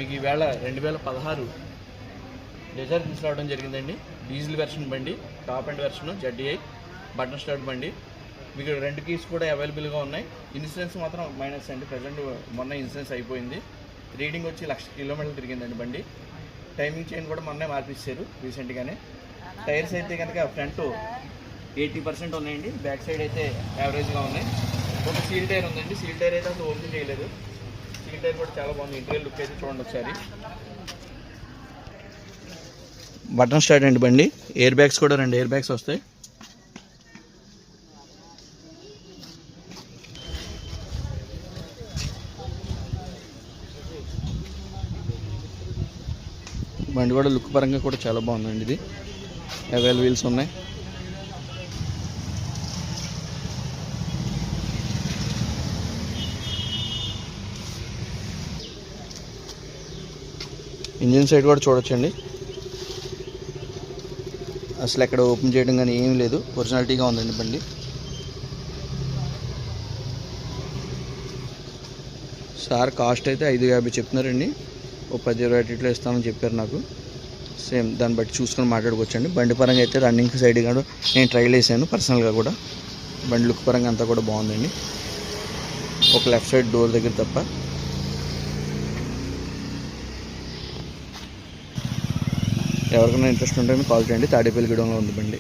మీకు ఈవేళ 2016 డిజైర్ తీసుకురావడం జరిగిందండి. డీజిల్ వెర్షన్ బండి, top and version ZDI button start బండి. మీకు 2 కీస్ కూడా అవైలబుల్గా ఉన్నాయి. ఇన్సూరెన్స్ మాత్రం మైనస్ అండి. ప్రజెంట్ మొన్న ఇన్సూరెన్స్ అయిపోయింది. రీడింగ్ వచ్చి 1,00,000 కిలోమీటర్లు తిరిగిందండి బండి. టైమింగ్ చైన్ కూడా మొన్నే మార్పిస్తారు రీసెంట్గానే. టైర్స్ అయితే కనుక ఫ్రంట్ 80% ఉన్నాయండి, బ్యాక్ సైడ్ అయితే యావరేజ్గా ఉన్నాయి. ఒక సీల్ టైర్ ఉందండి. సీల్ టైర్ అయితే అసలు ఓపెన్ చేయలేదు. సీల్ టైర్ కూడా చాలా బాగుంది. ఇంటీరియర్ లుక్ అయితే చూడండి ఒకసారి. బటన్ స్టార్ట్ అండి బండి. ఎయిర్ బ్యాగ్స్ కూడా 2 ఎయిర్ బ్యాగ్స్ వస్తాయి. బండి కూడా లుక్ పరంగా కూడా చాలా బాగుందండి. ఇది అవైల్ వీల్స్ ఉన్నాయి. ఇంజిన్ సైడ్ కూడా చూడొచ్చండి. అసలు ఎక్కడ ఓపెన్ చేయడం కానీ ఏం లేదు, ఒరిజినాలిటీగా ఉందండి బండి. సార్ కాస్ట్ అయితే 550 చెప్తున్నారండి. ఓ 10-20 ఇట్లా ఇస్తామని చెప్పారు నాకు. సేమ్ దాన్ని బట్టి చూసుకొని మాట్లాడుకోవచ్చండి. బండి పరంగా అయితే రన్నింగ్ సైడ్ కూడా నేను ట్రైల్ వేసాను పర్సనల్గా కూడా. బండి లుక్ పరంగా అంతా కూడా బాగుందండి, ఒక లెఫ్ట్ సైడ్ డోర్ దగ్గర తప్ప. ఎవరికైనా ఇంట్రెస్ట్ ఉంటే కాల్ చేయండి. తాడేపల్లిగూడెంలో ఉంది బండి.